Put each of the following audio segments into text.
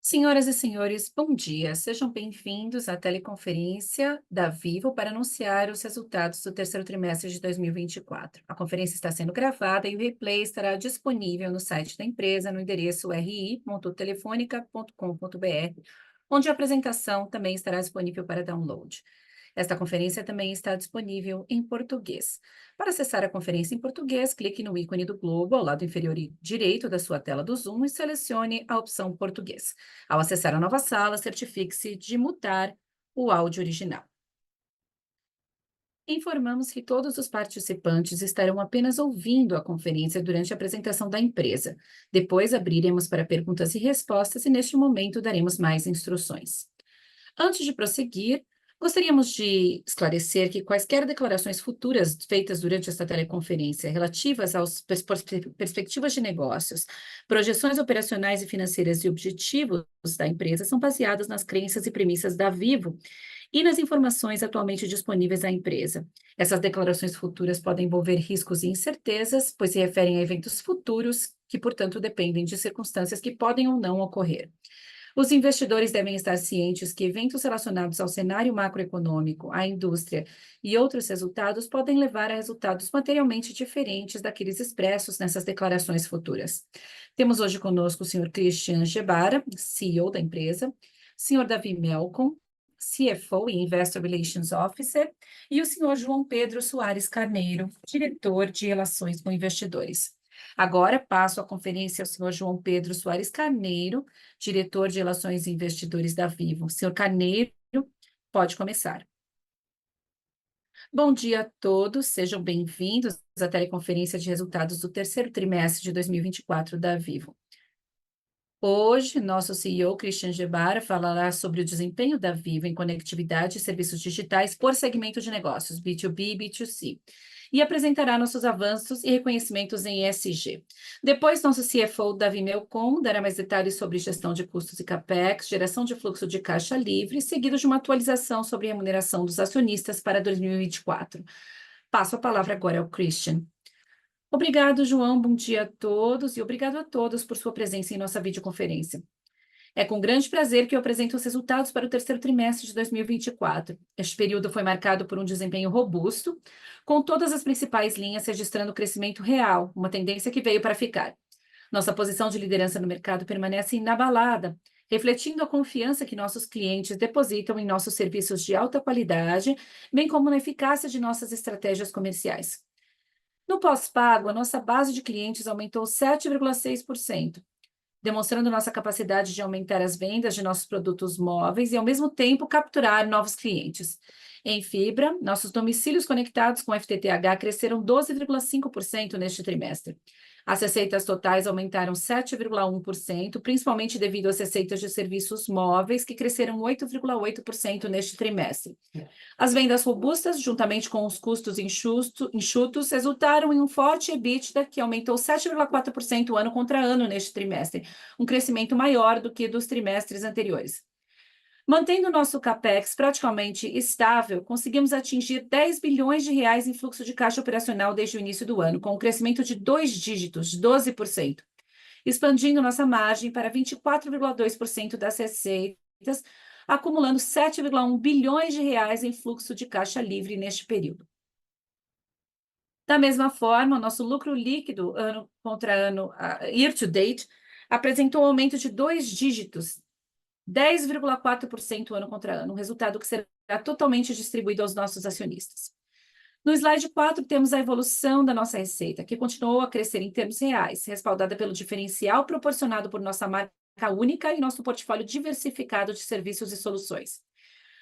Senhoras e senhores, bom dia. Sejam bem-vindos à teleconferência da Vivo para anunciar os resultados do terceiro trimestre de 2024. A conferência está sendo gravada e o replay estará disponível no site da empresa no endereço ri.telefonica.com.br, onde a apresentação também estará disponível para download. Esta conferência também está disponível em português. Para acessar a conferência em português, clique no ícone do globo ao lado inferior direito da sua tela do Zoom e selecione a opção português. Ao acessar a nova sala, certifique-se de mutar o áudio original. Informamos que todos os participantes estarão apenas ouvindo a conferência durante a apresentação da empresa. Depois abriremos para perguntas e respostas e, neste momento, daremos mais instruções. Antes de prosseguir, gostaríamos de esclarecer que quaisquer declarações futuras feitas durante esta teleconferência relativas às perspectivas de negócios, projeções operacionais e financeiras e objetivos da empresa são baseadas nas crenças e premissas da Vivo e nas informações atualmente disponíveis à empresa. Essas declarações futuras podem envolver riscos e incertezas, pois se referem a eventos futuros que, portanto, dependem de circunstâncias que podem ou não ocorrer. Os investidores devem estar cientes que eventos relacionados ao cenário macroeconômico, à indústria e outros resultados podem levar a resultados materialmente diferentes daqueles expressos nessas declarações futuras. Temos hoje conosco o Sr. Christian Gebara, CEO da empresa, Sr. Davi Melcon, CFO e Investor Relations Officer, e o Sr. João Pedro Soares Carneiro, diretor de Relações com Investidores. Agora passo a conferência ao senhor João Pedro Soares Carneiro, diretor de Relações e Investidores da Vivo. Senhor Carneiro, pode começar. Bom dia a todos, sejam bem-vindos à teleconferência de resultados do terceiro trimestre de 2024 da Vivo. Hoje, nosso CEO, Christian Gebara, falará sobre o desempenho da Vivo em conectividade e serviços digitais por segmento de negócios, B2B e B2C, e apresentará nossos avanços e reconhecimentos em ESG. Depois, nosso CFO, Davi Melcon, dará mais detalhes sobre gestão de custos e CAPEX, geração de fluxo de caixa livre, seguido de uma atualização sobre remuneração dos acionistas para 2024. Passo a palavra agora ao Christian. Obrigado, João. Bom dia a todos e obrigado a todos por sua presença em nossa videoconferência. É com grande prazer que eu apresento os resultados para o terceiro trimestre de 2024. Este período foi marcado por um desempenho robusto, com todas as principais linhas registrando crescimento real, uma tendência que veio para ficar. Nossa posição de liderança no mercado permanece inabalada, refletindo a confiança que nossos clientes depositam em nossos serviços de alta qualidade, bem como na eficácia de nossas estratégias comerciais. No pós-pago, a nossa base de clientes aumentou 7,6%, demonstrando nossa capacidade de aumentar as vendas de nossos produtos móveis e, ao mesmo tempo, capturar novos clientes. Em fibra, nossos domicílios conectados com FTTH cresceram 12,5% neste trimestre. As receitas totais aumentaram 7,1%, principalmente devido às receitas de serviços móveis, que cresceram 8,8% neste trimestre. As vendas robustas, juntamente com os custos enxutos, resultaram em um forte EBITDA que aumentou 7,4% ano contra ano neste trimestre, um crescimento maior do que dos trimestres anteriores. Mantendo nosso CAPEX praticamente estável, conseguimos atingir 10 bilhões de reais em fluxo de caixa operacional desde o início do ano, com um crescimento de 2 dígitos, 12%, expandindo nossa margem para 24,2% das receitas, acumulando 7,1 bilhões de reais em fluxo de caixa livre neste período. Da mesma forma, o nosso lucro líquido, ano contra ano, year to date, apresentou um aumento de 2 dígitos, 10,4% ano contra ano, um resultado que será totalmente distribuído aos nossos acionistas. No slide 4, temos a evolução da nossa receita, que continuou a crescer em termos reais, respaldada pelo diferencial proporcionado por nossa marca única e nosso portfólio diversificado de serviços e soluções.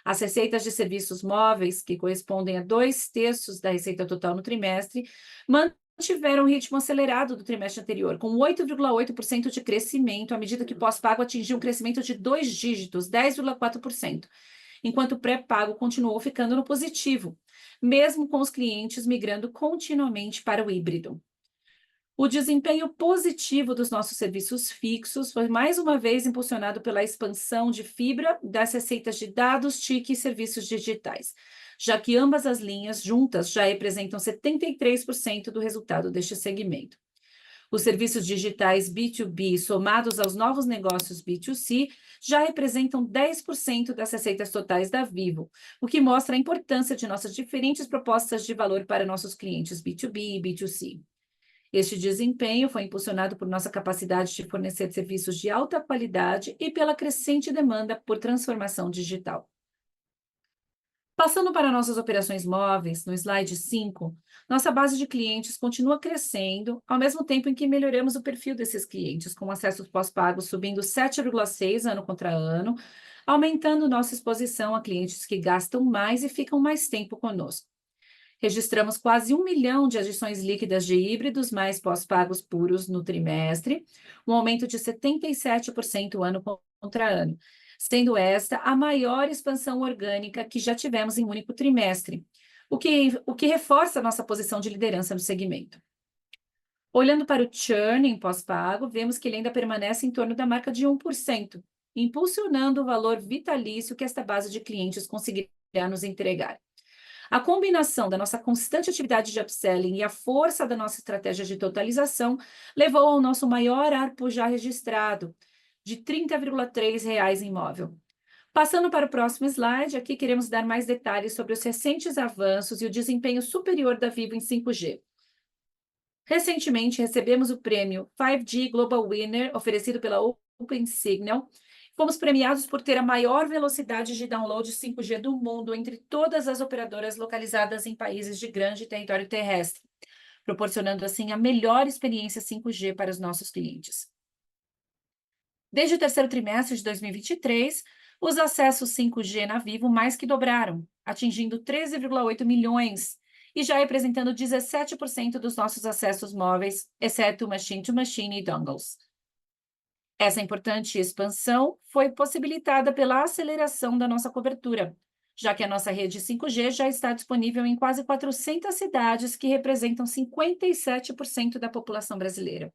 As receitas de serviços móveis, que correspondem a 2/3 da receita total no trimestre, mantiveram o ritmo acelerado do trimestre anterior, com 8,8% de crescimento, à medida que o pós-pago atingiu um crescimento de 2 dígitos, 10,4%, enquanto o pré-pago continuou ficando no positivo, mesmo com os clientes migrando continuamente para o híbrido. O desempenho positivo dos nossos serviços fixos foi mais uma vez impulsionado pela expansão de fibra das receitas de dados, TIC e serviços digitais, já que ambas as linhas juntas já representam 73% do resultado deste segmento. Os serviços digitais B2B somados aos novos negócios B2C já representam 10% das receitas totais da Vivo, o que mostra a importância de nossas diferentes propostas de valor para nossos clientes B2B e B2C. Este desempenho foi impulsionado por nossa capacidade de fornecer serviços de alta qualidade e pela crescente demanda por transformação digital. Passando para nossas operações móveis, no slide 5, nossa base de clientes continua crescendo, ao mesmo tempo em que melhoramos o perfil desses clientes, com acessos pós-pagos subindo 7,6 ano contra ano, aumentando nossa exposição a clientes que gastam mais e ficam mais tempo conosco. Registramos quase 1 milhão de adições líquidas de híbridos mais pós-pagos puros no trimestre, um aumento de 77% ano contra ano, sendo esta a maior expansão orgânica que já tivemos em um único trimestre, o que reforça nossa posição de liderança no segmento. Olhando para o churn em pós-pago, vemos que ele ainda permanece em torno da marca de 1%, impulsionando o valor vitalício que esta base de clientes conseguirá nos entregar. A combinação da nossa constante atividade de upselling e a força da nossa estratégia de totalização levou ao nosso maior ARPU já registrado, de R$ 30,3 em móvel. Passando para o próximo slide, aqui queremos dar mais detalhes sobre os recentes avanços e o desempenho superior da Vivo em 5G. Recentemente, recebemos o prêmio 5G Global Winner, oferecido pela OpenSignal. Fomos premiados por ter a maior velocidade de download 5G do mundo entre todas as operadoras localizadas em países de grande território terrestre, proporcionando assim a melhor experiência 5G para os nossos clientes. Desde o terceiro trimestre de 2023, os acessos 5G na Vivo mais que dobraram, atingindo 13,8 milhões, e já representando 17% dos nossos acessos móveis, exceto machine-to-machine e dongles. Essa importante expansão foi possibilitada pela aceleração da nossa cobertura, já que a nossa rede 5G já está disponível em quase 400 cidades, que representam 57% da população brasileira.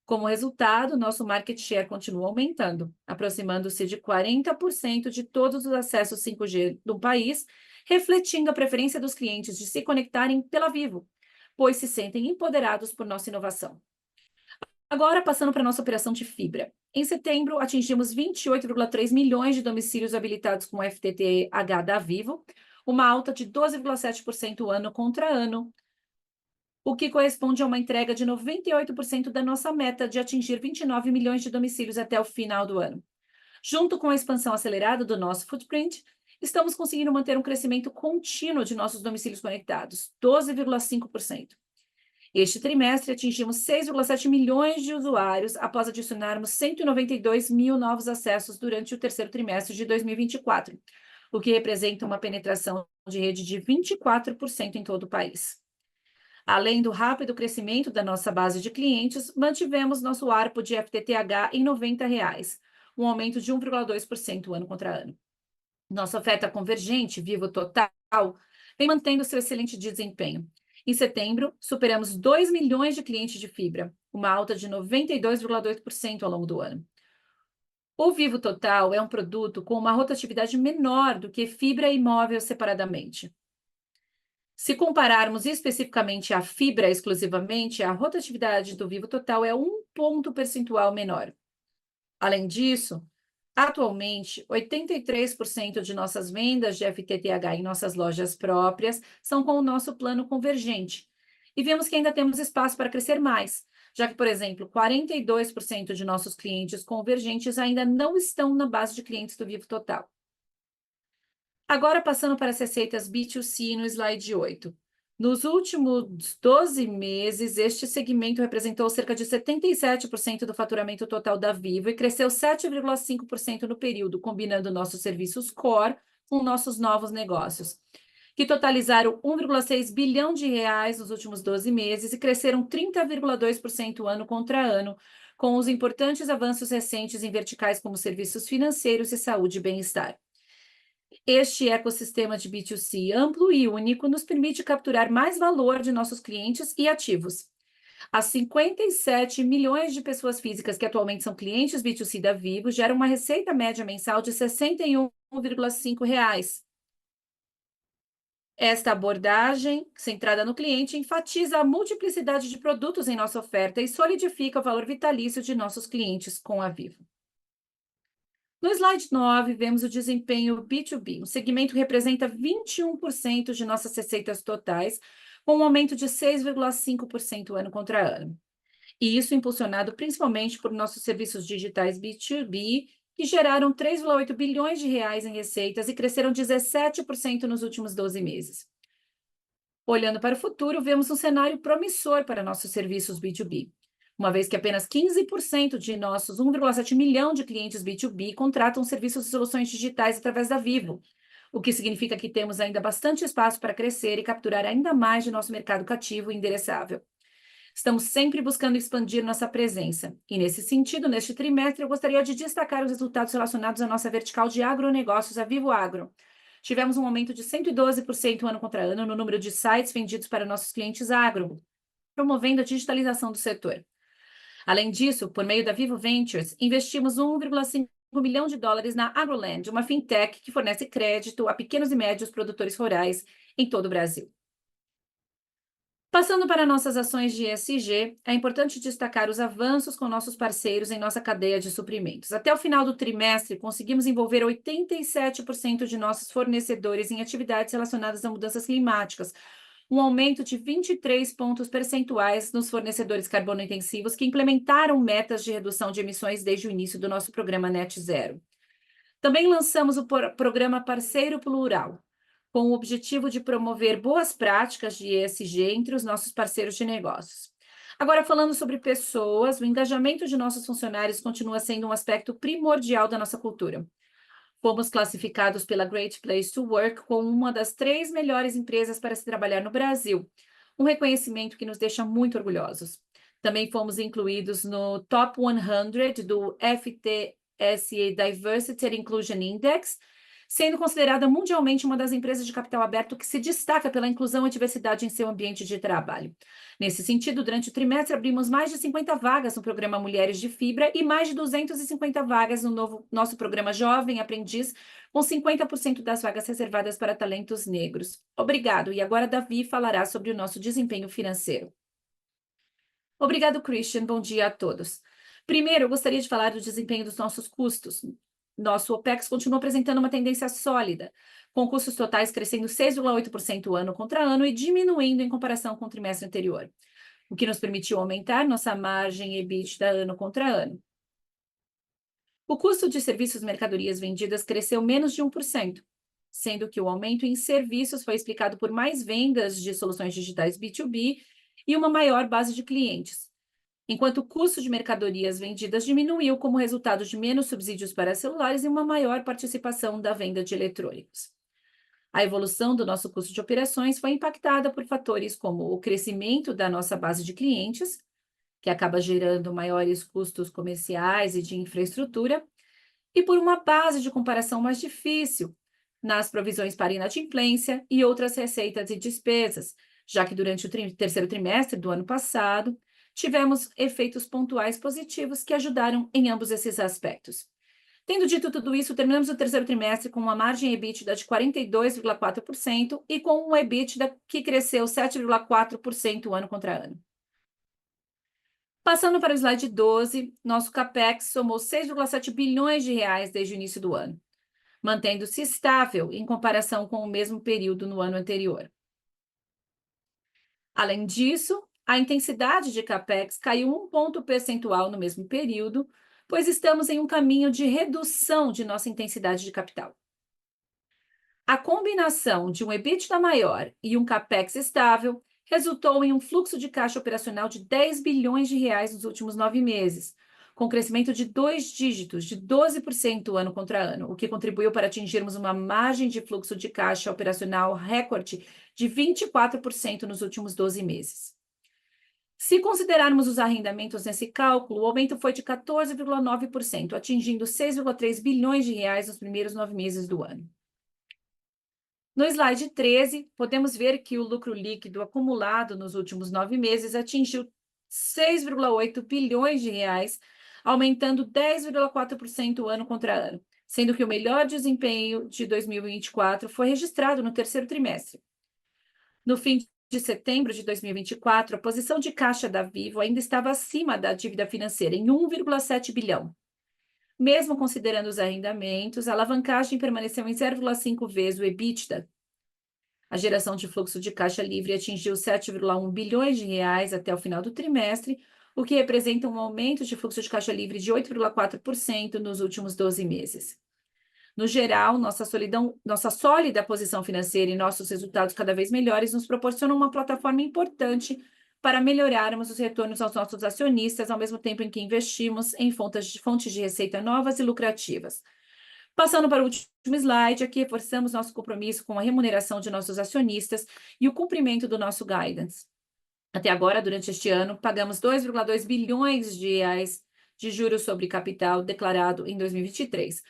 Como resultado, nosso market share continua aumentando, aproximando-se de 40% de todos os acessos 5G do país, refletindo a preferência dos clientes de se conectarem pela Vivo, pois se sentem empoderados por nossa inovação. Agora, passando para a nossa operação de fibra. Em setembro, atingimos 28,3 milhões de domicílios habilitados com FTTH da Vivo, uma alta de 12,7% ano contra ano, o que corresponde a uma entrega de 98% da nossa meta de atingir 29 milhões de domicílios até o final do ano. Junto com a expansão acelerada do nosso footprint, estamos conseguindo manter um crescimento contínuo de nossos domicílios conectados, 12,5%. Este trimestre, atingimos 6,7 milhões de usuários após adicionarmos 192 mil novos acessos durante o terceiro trimestre de 2024, o que representa uma penetração de rede de 24% em todo o país. Além do rápido crescimento da nossa base de clientes, mantivemos nosso ARPU de FTTH em R$ 90, um aumento de 1,2% ano contra ano. Nossa oferta convergente, Vivo Total, vem mantendo seu excelente desempenho. Em setembro, superamos 2 milhões de clientes de fibra, uma alta de 92,2% ao longo do ano. O Vivo Total é um produto com uma rotatividade menor do que fibra e móvel separadamente. Se compararmos especificamente a fibra exclusivamente, a rotatividade do Vivo Total é 1 ponto percentual menor. Além disso, atualmente, 83% de nossas vendas de FTTH em nossas lojas próprias são com o nosso plano convergente. E vemos que ainda temos espaço para crescer mais, já que, por exemplo, 42% de nossos clientes convergentes ainda não estão na base de clientes do Vivo Total. Agora, passando para as receitas B2C no slide 8. Nos últimos 12 meses, este segmento representou cerca de 77% do faturamento total da Vivo e cresceu 7,5% no período, combinando nossos serviços core com nossos novos negócios, que totalizaram 1,6 bilhão de reais nos últimos 12 meses e cresceram 30,2% ano contra ano, com os importantes avanços recentes em verticais como serviços financeiros e saúde e bem-estar. Este ecossistema de B2C amplo e único nos permite capturar mais valor de nossos clientes e ativos. As 57 milhões de pessoas físicas que atualmente são clientes B2C da Vivo geram uma receita média mensal de R$ 61,5. Esta abordagem, centrada no cliente, enfatiza a multiplicidade de produtos em nossa oferta e solidifica o valor vitalício de nossos clientes com a Vivo. No slide 9, vemos o desempenho B2B. O segmento representa 21% de nossas receitas totais, com um aumento de 6,5% ano contra ano. E isso impulsionado principalmente por nossos serviços digitais B2B, que geraram 3,8 bilhões de reais em receitas e cresceram 17% nos últimos 12 meses. Olhando para o futuro, vemos um cenário promissor para nossos serviços B2B, uma vez que apenas 15% de nossos 1,7 milhão de clientes B2B contratam serviços e soluções digitais através da Vivo, o que significa que temos ainda bastante espaço para crescer e capturar ainda mais de nosso mercado cativo e endereçável. Estamos sempre buscando expandir nossa presença, e nesse sentido, neste trimestre, eu gostaria de destacar os resultados relacionados à nossa vertical de agronegócios, a Vivo Agro. Tivemos um aumento de 112% ano contra ano no número de sites vendidos para nossos clientes agro, promovendo a digitalização do setor. Além disso, por meio da Vivo Ventures, investimos 1,5 milhão de dólares na AgroLand, uma fintech que fornece crédito a pequenos e médios produtores rurais em todo o Brasil. Passando para nossas ações de ESG, é importante destacar os avanços com nossos parceiros em nossa cadeia de suprimentos. Até o final do trimestre, conseguimos envolver 87% de nossos fornecedores em atividades relacionadas a mudanças climáticas, um aumento de 23 pontos percentuais nos fornecedores carbono-intensivos que implementaram metas de redução de emissões desde o início do nosso programa Net Zero. Também lançamos o programa Parceiro Plural, com o objetivo de promover boas práticas de ESG entre os nossos parceiros de negócios. Agora, falando sobre pessoas, o engajamento de nossos funcionários continua sendo um aspecto primordial da nossa cultura. Fomos classificados pela Great Place to Work como uma das 3 melhores empresas para se trabalhar no Brasil, um reconhecimento que nos deixa muito orgulhosos. Também fomos incluídos no Top 100 do FTSE Diversity and Inclusion Index, sendo considerada mundialmente uma das empresas de capital aberto que se destaca pela inclusão e diversidade em seu ambiente de trabalho. Nesse sentido, durante o trimestre, abrimos mais de 50 vagas no programa Mulheres de Fibra e mais de 250 vagas no nosso programa Jovem Aprendiz, com 50% das vagas reservadas para talentos negros. Obrigado. E agora Davi falará sobre o nosso desempenho financeiro. Obrigado, Christian. Bom dia a todos. Primeiro, eu gostaria de falar do desempenho dos nossos custos. Nosso OPEX continua apresentando uma tendência sólida, com custos totais crescendo 6,8% ano contra ano e diminuindo em comparação com o trimestre anterior, o que nos permitiu aumentar nossa margem EBITDA ano contra ano. O custo de serviços e mercadorias vendidas cresceu menos de 1%, sendo que o aumento em serviços foi explicado por mais vendas de soluções digitais B2B e uma maior base de clientes, enquanto o custo de mercadorias vendidas diminuiu como resultado de menos subsídios para celulares e uma maior participação da venda de eletrônicos. A evolução do nosso custo de operações foi impactada por fatores como o crescimento da nossa base de clientes, que acaba gerando maiores custos comerciais e de infraestrutura, e por uma base de comparação mais difícil nas provisões para inadimplência e outras receitas e despesas, já que durante o terceiro trimestre do ano passado, tivemos efeitos pontuais positivos que ajudaram em ambos esses aspectos. Tendo dito tudo isso, terminamos o terceiro trimestre com uma margem EBITDA de 42,4% e com um EBITDA que cresceu 7,4% ano contra ano. Passando para o slide 12, nosso CAPEX somou 6,7 bilhões de reais desde o início do ano, mantendo-se estável em comparação com o mesmo período no ano anterior. Além disso, a intensidade de CAPEX caiu 1 ponto percentual no mesmo período, pois estamos em um caminho de redução de nossa intensidade de capital. A combinação de um EBITDA maior e um CAPEX estável resultou em um fluxo de caixa operacional de 10 bilhões de reais nos últimos 9 meses, com crescimento de 2 dígitos, de 12% ano contra ano, o que contribuiu para atingirmos uma margem de fluxo de caixa operacional recorde de 24% nos últimos 12 meses. Se considerarmos os arrendamentos nesse cálculo, o aumento foi de 14,9%, atingindo 6,3 bilhões de reais nos primeiros 9 meses do ano. No slide 13, podemos ver que o lucro líquido acumulado nos últimos 9 meses atingiu 6,8 bilhões de reais, aumentando 10,4% ano contra ano, sendo que o melhor desempenho de 2024 foi registrado no terceiro trimestre, No fim de setembro de 2024, a posição de caixa da Vivo ainda estava acima da dívida financeira, em 1,7 bilhão. Mesmo considerando os arrendamentos, a alavancagem permaneceu em 0,5 vezes o EBITDA. A geração de fluxo de caixa livre atingiu 7,1 bilhões de reais até o final do trimestre, o que representa um aumento de fluxo de caixa livre de 8,4% nos últimos 12 meses. No geral, nossa sólida posição financeira e nossos resultados cada vez melhores nos proporcionam uma plataforma importante para melhorarmos os retornos aos nossos acionistas, ao mesmo tempo em que investimos em fontes de receita novas e lucrativas. Passando para o último slide, aqui reforçamos nosso compromisso com a remuneração de nossos acionistas e o cumprimento do nosso guidance. Até agora, durante este ano, pagamos 2,2 bilhões de reais de juros sobre capital declarado em 2023,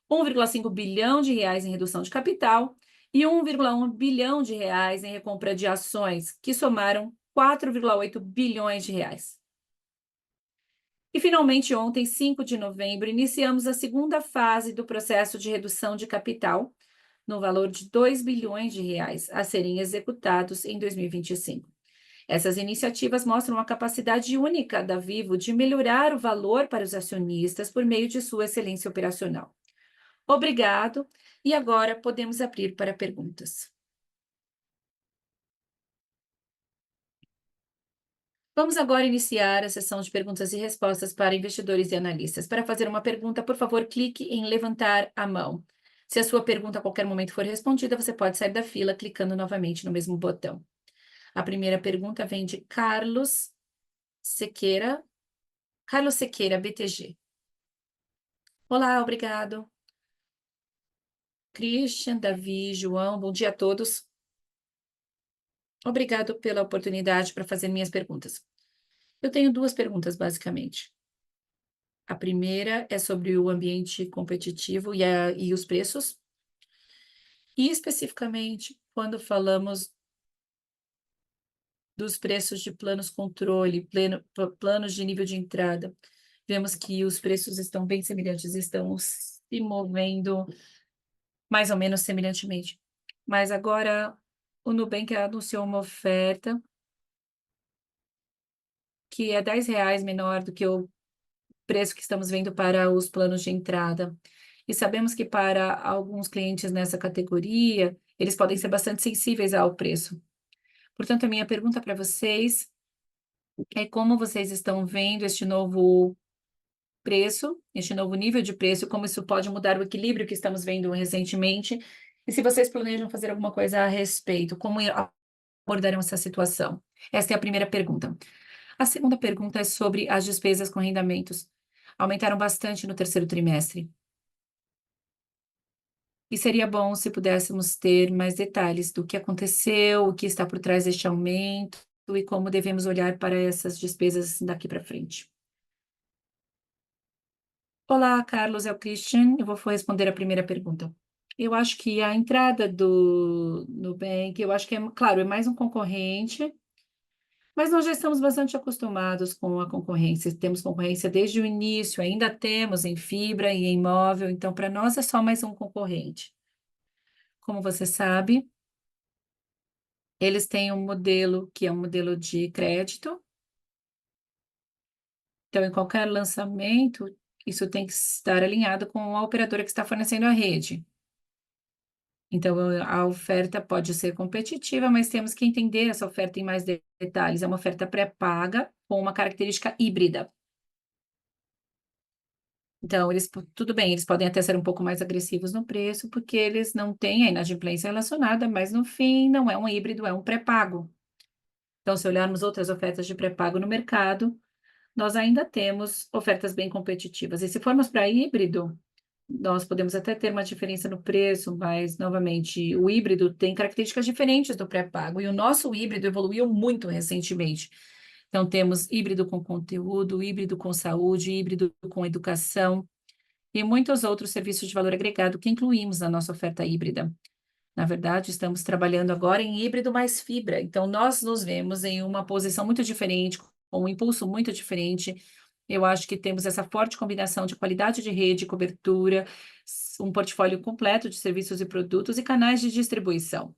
1,5 bilhão de reais em redução de capital e 1,1 bilhão de reais em recompra de ações, que somaram 4,8 bilhões de reais. E, finalmente, ontem, 5 de novembro, iniciamos a segunda fase do processo de redução de capital, no valor de 2 bilhões de reais, a serem executados em 2025. Essas iniciativas mostram a capacidade única da Vivo de melhorar o valor para os acionistas por meio de sua excelência operacional. Obrigado, e agora podemos abrir para perguntas. Vamos agora iniciar a sessão de perguntas e respostas para investidores e analistas. Para fazer uma pergunta, por favor, clique em levantar a mão. Se a sua pergunta a qualquer momento for respondida, você pode sair da fila clicando novamente no mesmo botão. A primeira pergunta vem de Carlos Sequeira. Carlos Sequeira, BTG. Olá, obrigado. Christian, Davi, João, bom dia a todos. Obrigado pela oportunidade para fazer minhas perguntas. Eu tenho duas perguntas, basicamente. A primeira é sobre o ambiente competitivo e os preços. E, especificamente, quando falamos dos preços de planos controle, planos de nível de entrada, vemos que os preços estão bem semelhantes, estão se movendo mais ou menos semelhantemente. Mas agora o Nubank anunciou uma oferta que é R$ 10 menor do que o preço que estamos vendo para os planos de entrada. E sabemos que para alguns clientes nessa categoria, eles podem ser bastante sensíveis ao preço. Portanto, a minha pergunta para vocês é como vocês estão vendo este novo preço, este novo nível de preço, como isso pode mudar o equilíbrio que estamos vendo recentemente, e se vocês planejam fazer alguma coisa a respeito, como abordarão essa situação? Esta é a primeira pergunta. A segunda pergunta é sobre as despesas com arrendamentos. Aumentaram bastante no terceiro trimestre. E seria bom se pudéssemos ter mais detalhes do que aconteceu, o que está por trás deste aumento e como devemos olhar para essas despesas daqui para frente. Olá, Carlos, é o Christian. Eu vou responder a primeira pergunta. Eu acho que a entrada do Nubank, eu acho que claro, é mais um concorrente, mas nós já estamos bastante acostumados com a concorrência. Temos concorrência desde o início, ainda temos em fibra e em móvel, então para nós é só mais um concorrente. Como você sabe, eles têm um modelo que é um modelo de crédito. Então, em qualquer lançamento, isso tem que estar alinhado com a operadora que está fornecendo a rede. Então, a oferta pode ser competitiva, mas temos que entender essa oferta em mais detalhes. É uma oferta pré-paga com uma característica híbrida. Então, tudo bem, eles podem até ser um pouco mais agressivos no preço, porque eles não têm a inadimplência relacionada, mas no fim não é um híbrido, é um pré-pago. Então, se olharmos outras ofertas de pré-pago no mercado, nós ainda temos ofertas bem competitivas. E se formos para híbrido, nós podemos até ter uma diferença no preço, mas, novamente, o híbrido tem características diferentes do pré-pago, e o nosso híbrido evoluiu muito recentemente. Então, temos híbrido com conteúdo, híbrido com saúde, híbrido com educação e muitos outros serviços de valor agregado que incluímos na nossa oferta híbrida. Na verdade, estamos trabalhando agora em híbrido mais fibra. Então, nós nos vemos em uma posição muito diferente, com um impulso muito diferente. Eu acho que temos essa forte combinação de qualidade de rede, cobertura, um portfólio completo de serviços e produtos e canais de distribuição.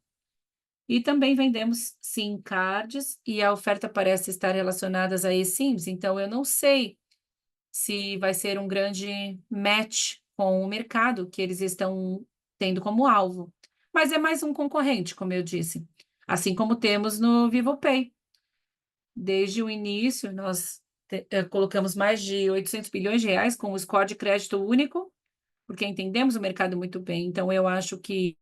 E também vendemos SIM cards e a oferta parece estar relacionada a eSIMs, então eu não sei se vai ser um grande match com o mercado que eles estão tendo como alvo. Mas é mais um concorrente, como eu disse, assim como temos no VivoPay. Desde o início, nós colocamos mais de 800 bilhões de reais com o score de crédito único, porque entendemos o mercado muito bem. Então, eu acho que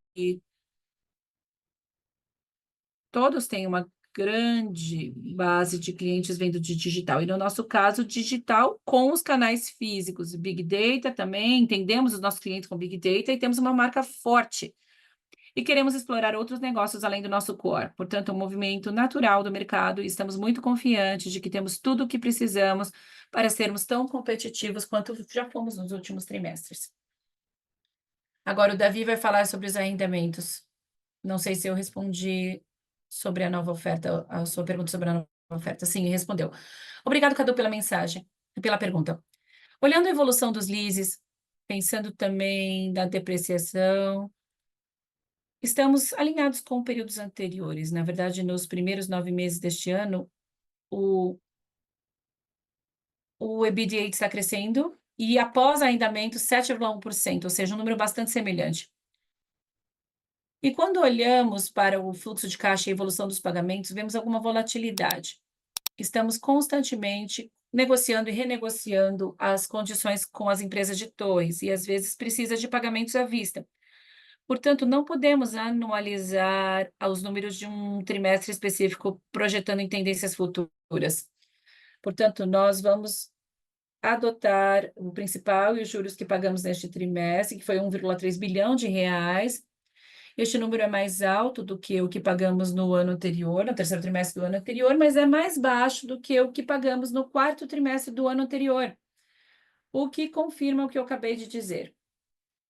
todos têm uma grande base de clientes vendo de digital. E no nosso caso, digital com os canais físicos, Big Data também, entendemos os nossos clientes com Big Data e temos uma marca forte. E queremos explorar outros negócios além do nosso core. Portanto, é um movimento natural do mercado e estamos muito confiantes de que temos tudo o que precisamos para sermos tão competitivos quanto já fomos nos últimos trimestres. Agora, o Davi vai falar sobre os arrendamentos. Não sei se eu respondi sobre a nova oferta, a sua pergunta sobre a nova oferta. Sim, respondeu. Obrigado, Cadu, pela mensagem, pela pergunta. Olhando a evolução dos leases, pensando também na depreciação, estamos alinhados com períodos anteriores. Na verdade, nos primeiros 9 meses deste ano, o, o EBITDA está crescendo e após arrendamento, 7,1%, ou seja, um número bastante semelhante. E quando olhamos para o fluxo de caixa e a evolução dos pagamentos, vemos alguma volatilidade. Estamos constantemente negociando e renegociando as condições com as empresas de torres e, às vezes, precisa de pagamentos à vista. Portanto, não podemos anualizar os números de um trimestre específico projetando em tendências futuras. Portanto, nós vamos adotar o principal e os juros que pagamos neste trimestre, que foi 1,3 bilhão de reais. Este número é mais alto do que o que pagamos no ano anterior, no terceiro trimestre do ano anterior, mas é mais baixo do que o que pagamos no quarto trimestre do ano anterior, o que confirma o que eu acabei de dizer,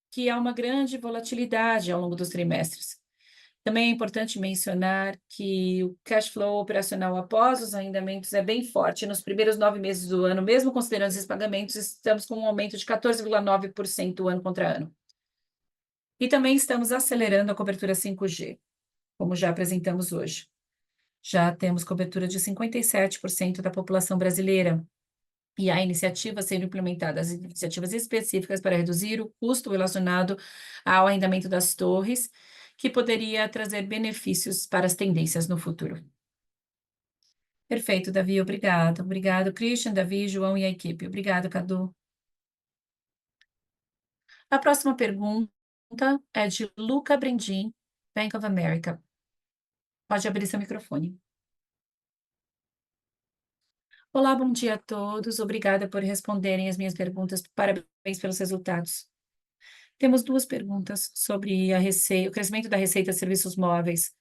que há uma grande volatilidade ao longo dos trimestres. Também é importante mencionar que o cash flow operacional após os arrendamentos é bem forte. Nos primeiros 9 meses do ano, mesmo considerando esses pagamentos, estamos com um aumento de 14,9% ano contra ano. E também estamos acelerando a cobertura 5G, como já apresentamos hoje. Já temos cobertura de 57% da população brasileira. E há iniciativas sendo implementadas, iniciativas específicas para reduzir o custo relacionado ao arrendamento das torres, que poderia trazer benefícios para as tendências no futuro. Perfeito, Davi, obrigado. Obrigado, Christian, Davi, João e a equipe. Obrigado, Cadu. A próxima pergunta é de Luca Brendim, Bank of America. Pode abrir seu microfone. Olá, bom dia a todos. Obrigada por responderem as minhas perguntas. Parabéns pelos resultados. Temos duas perguntas sobre o crescimento da receita de serviços móveis.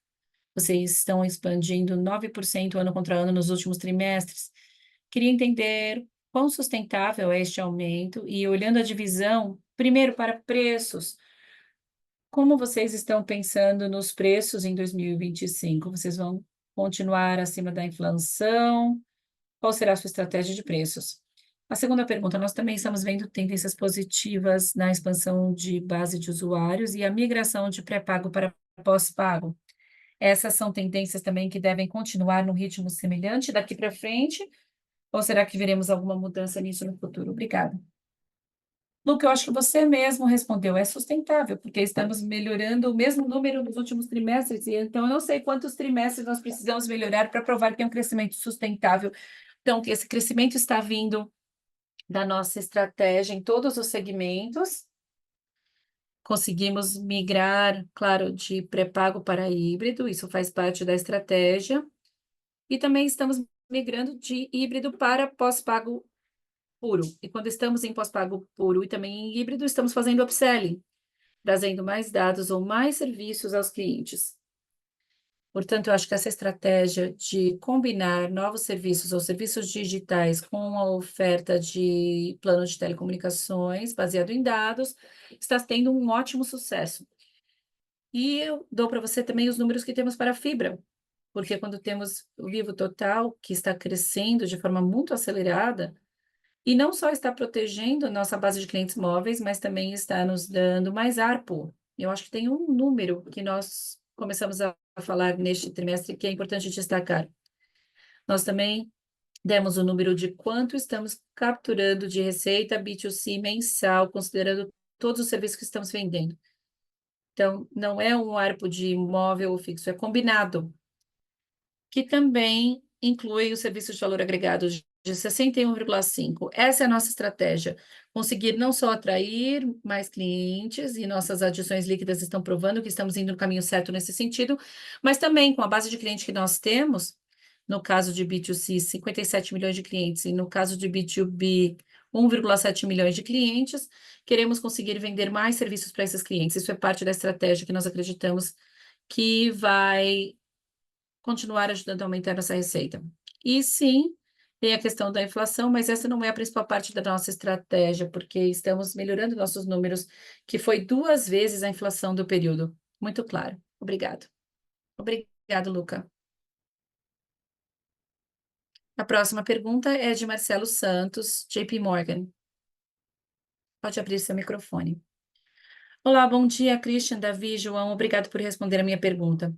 Vocês estão expandindo 9% ano contra ano nos últimos trimestres. Queria entender quão sustentável é este aumento e, olhando a divisão, primeiro para preços, como vocês estão pensando nos preços em 2025? Vocês vão continuar acima da inflação? Qual será a sua estratégia de preços? A segunda pergunta, nós também estamos vendo tendências positivas na expansão de base de usuários e a migração de pré-pago para pós-pago. Essas são tendências também que devem continuar num ritmo semelhante daqui para frente? Ou será que veremos alguma mudança nisso no futuro? Obrigada. Luca, eu acho que você mesmo respondeu, é sustentável, porque estamos melhorando o mesmo número nos últimos trimestres, e então eu não sei quantos trimestres nós precisamos melhorar para provar que é um crescimento sustentável. Então, que esse crescimento está vindo da nossa estratégia em todos os segmentos. Conseguimos migrar, claro, de pré-pago para híbrido, isso faz parte da estratégia. E também estamos migrando de híbrido para pós-pago puro. E quando estamos em pós-pago puro e também em híbrido, estamos fazendo upselling, trazendo mais dados ou mais serviços aos clientes. Portanto, eu acho que essa estratégia de combinar novos serviços ou serviços digitais com a oferta de plano de telecomunicações baseado em dados está tendo um ótimo sucesso. E eu dou para você também os números que temos para a fibra, porque quando temos o Vivo Total, que está crescendo de forma muito acelerada, e não só está protegendo nossa base de clientes móveis, mas também está nos dando mais ARPU. Eu acho que tem um número que nós começamos a falar neste trimestre, que é importante destacar. Nós também demos o número de quanto estamos capturando de receita B2C mensal, considerando todos os serviços que estamos vendendo. Então, não é um ARPU de imóvel ou fixo, é combinado, que também inclui os serviços de valor agregado de 61,5. Essa é a nossa estratégia, conseguir não só atrair mais clientes, e nossas adições líquidas estão provando que estamos indo no caminho certo nesse sentido, mas também com a base de cliente que nós temos, no caso de B2C, 57 milhões de clientes, e no caso de B2B, 1,7 milhões de clientes, queremos conseguir vender mais serviços para esses clientes. Isso é parte da estratégia que nós acreditamos que vai continuar ajudando a aumentar nossa receita. E sim, tem a questão da inflação, mas essa não é a principal parte da nossa estratégia, porque estamos melhorando nossos números, que foi 2 vezes a inflação do período. Muito claro. Obrigado. Obrigado, Luca. A próxima pergunta é de Marcelo Santos, JP Morgan. Pode abrir seu microfone. Olá, bom dia, Christian, Davi, João. Obrigado por responder a minha pergunta.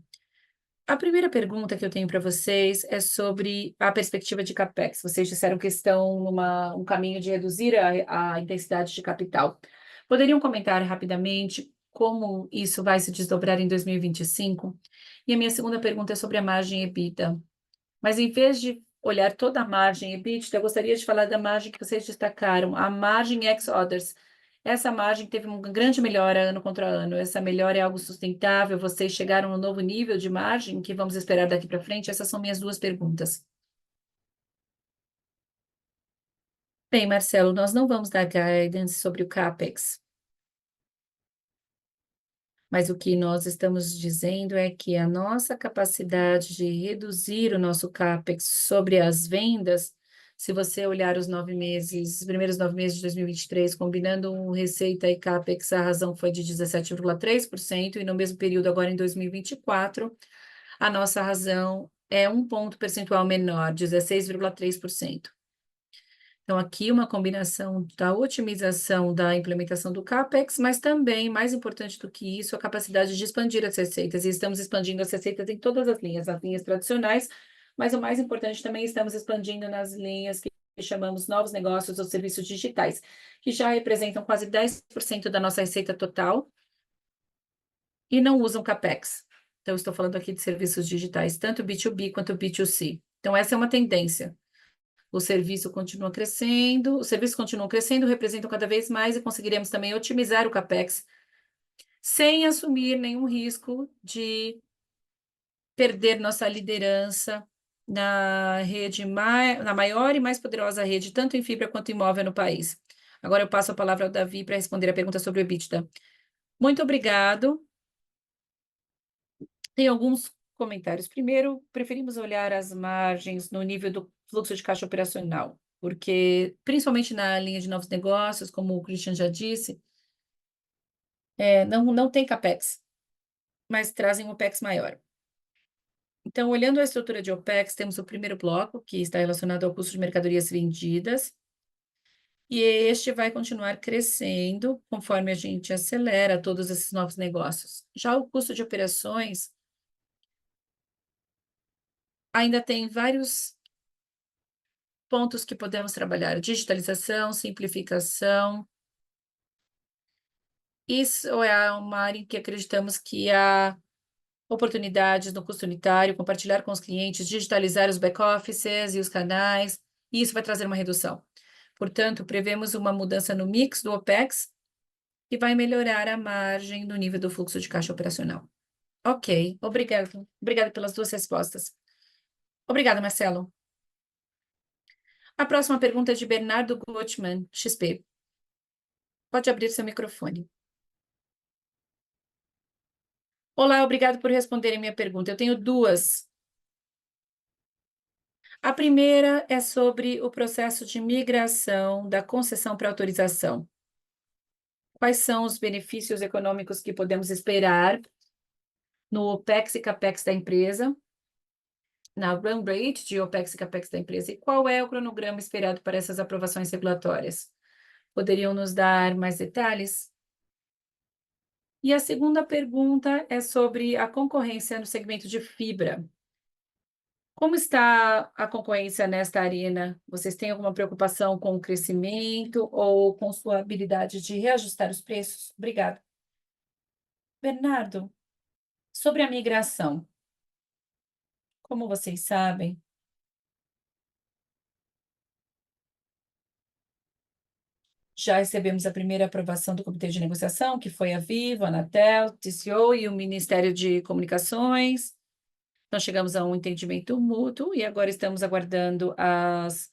A primeira pergunta que eu tenho para vocês é sobre a perspectiva de CapEx. Vocês disseram que estão numa um caminho de reduzir a intensidade de capital. Poderiam comentar rapidamente como isso vai se desdobrar em 2025? E a minha segunda pergunta é sobre a margem EBITDA. Mas em vez de olhar toda a margem EBITDA, eu gostaria de falar da margem que vocês destacaram, a margem ex others. Essa margem teve uma grande melhora ano contra ano. Essa melhora é algo sustentável? Vocês chegaram a um novo nível de margem que vamos esperar daqui para frente? Essas são minhas 2 perguntas. Bem, Marcelo, nós não vamos dar guidance sobre o CapEx. Mas o que nós estamos dizendo é que a nossa capacidade de reduzir o nosso CapEx sobre as vendas, se você olhar os 9 meses, os primeiros 9 meses de 2023, combinando receita e CapEx, a razão foi de 17,3%, e no mesmo período, agora em 2024, a nossa razão é 1 ponto percentual menor, 16,3%. Então, aqui uma combinação da otimização da implementação do CapEx, mas também, mais importante do que isso, a capacidade de expandir as receitas. E estamos expandindo as receitas em todas as linhas tradicionais, mas o mais importante também, estamos expandindo nas linhas que chamamos novos negócios ou serviços digitais, que já representam quase 10% da nossa receita total e não usam CapEx. Então, estou falando aqui de serviços digitais, tanto B2B quanto B2C. Então, essa é uma tendência. O serviço continua crescendo, os serviços continuam crescendo, representam cada vez mais e conseguiremos também otimizar o CapEx sem assumir nenhum risco de perder nossa liderança na rede na maior e mais poderosa rede, tanto em fibra quanto imóvel no país. Agora eu passo a palavra ao Davi para responder a pergunta sobre o EBITDA. Muito obrigado. Tem alguns comentários. Primeiro, preferimos olhar as margens no nível do fluxo de caixa operacional, porque, principalmente na linha de novos negócios, como o Christian já disse, não tem CapEx, mas trazem um OpEx maior. Então, olhando a estrutura de OpEx, temos o primeiro bloco, que está relacionado ao custo de mercadorias vendidas, e este vai continuar crescendo conforme a gente acelera todos esses novos negócios. Já o custo de operações ainda tem vários pontos que podemos trabalhar: digitalização, simplificação. Isso é uma área em que acreditamos que há oportunidades no custo unitário, compartilhar com os clientes, digitalizar os back-offices e os canais, e isso vai trazer uma redução. Portanto, prevemos uma mudança no mix do OpEx, que vai melhorar a margem no nível do fluxo de caixa operacional. Ok, obrigado. Obrigada pelas 2 respostas. Obrigada, Marcelo. A próxima pergunta é de Bernardo Gutmann, XP. Pode abrir seu microfone. Olá, obrigado por responderem minha pergunta. Eu tenho 2. A primeira é sobre o processo de migração da concessão para autorização. Quais são os benefícios econômicos que podemos esperar no OpEx e CapEx da empresa, na run rate de OpEx e CapEx da empresa, e qual é o cronograma esperado para essas aprovações regulatórias? Poderiam nos dar mais detalhes? E a segunda pergunta é sobre a concorrência no segmento de fibra. Como está a concorrência nesta arena? Vocês têm alguma preocupação com o crescimento ou com sua habilidade de reajustar os preços? Obrigada. Bernardo, sobre a migração, como vocês sabem, já recebemos a primeira aprovação do Comitê de Negociação, que foi a Vivo, a Anatel, TCO e o Ministério de Comunicações. Nós chegamos a um entendimento mútuo e agora estamos aguardando as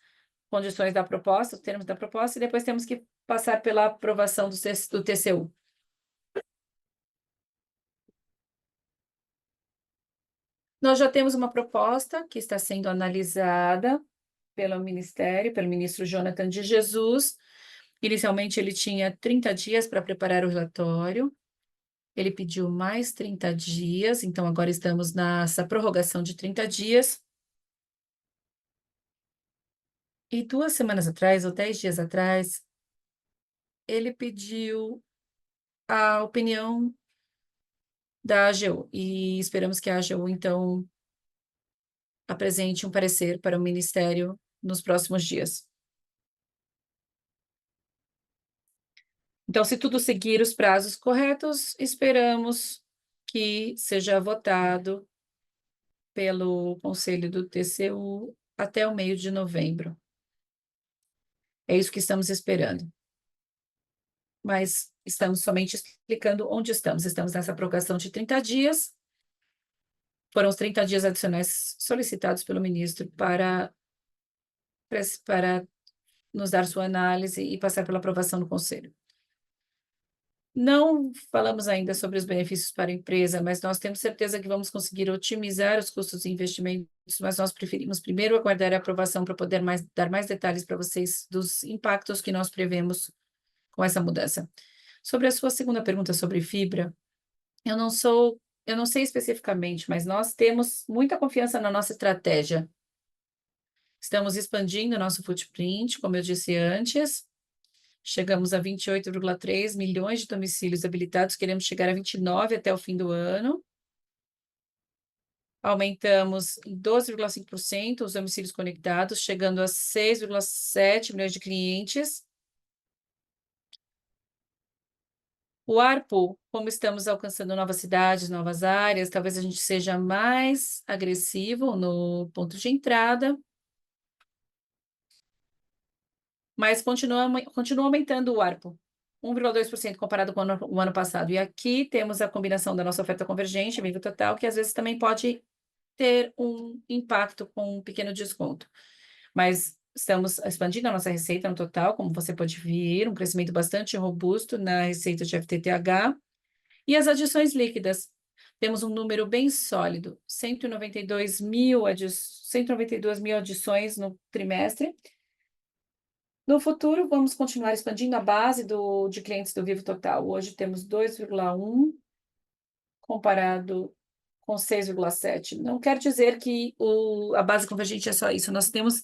condições da proposta, os termos da proposta, e depois temos que passar pela aprovação do TCU. Nós já temos uma proposta que está sendo analisada pelo Ministério, pelo ministro Jonathan de Jesus. Inicialmente, ele tinha 30 dias para preparar o relatório. Ele pediu mais 30 dias, então agora estamos nessa prorrogação de 30 dias. E 2 semanas atrás, ou 10 dias atrás, ele pediu a opinião da AGU, e esperamos que a AGU, então, apresente um parecer para o Ministério nos próximos dias. Então, se tudo seguir os prazos corretos, esperamos que seja votado pelo Conselho do TCU até o meio de novembro. É isso que estamos esperando. Mas estamos somente explicando onde estamos. Estamos nessa prorrogação de 30 dias. Foram os 30 dias adicionais solicitados pelo ministro para nos dar sua análise e passar pela aprovação do Conselho. Não falamos ainda sobre os benefícios para a empresa, mas nós temos certeza que vamos conseguir otimizar os custos e investimentos, mas nós preferimos primeiro aguardar a aprovação para poder dar mais detalhes para vocês dos impactos que nós prevemos com essa mudança. Sobre a sua segunda pergunta sobre fibra, eu não sei especificamente, mas nós temos muita confiança na nossa estratégia. Estamos expandindo nosso footprint, como eu disse antes. Chegamos a 28,3 milhões de domicílios habilitados, queremos chegar a 29 até o fim do ano. Aumentamos em 12,5% os domicílios conectados, chegando a 6,7 milhões de clientes. O ARPU, como estamos alcançando novas cidades, novas áreas, talvez a gente seja mais agressivo no ponto de entrada, mas continua aumentando o ARPU, 1,2% comparado com o ano passado. E aqui temos a combinação da nossa oferta convergente, nível total, que às vezes também pode ter um impacto com um pequeno desconto. Mas estamos expandindo a nossa receita no total, como você pode ver, um crescimento bastante robusto na receita de FTTH. E as adições líquidas, temos um número bem sólido, 192 mil adições no trimestre. No futuro, vamos continuar expandindo a base de clientes do Vivo Total. Hoje temos 2,1 comparado com 6,7. Não quer dizer que a base convergente é só isso. Nós temos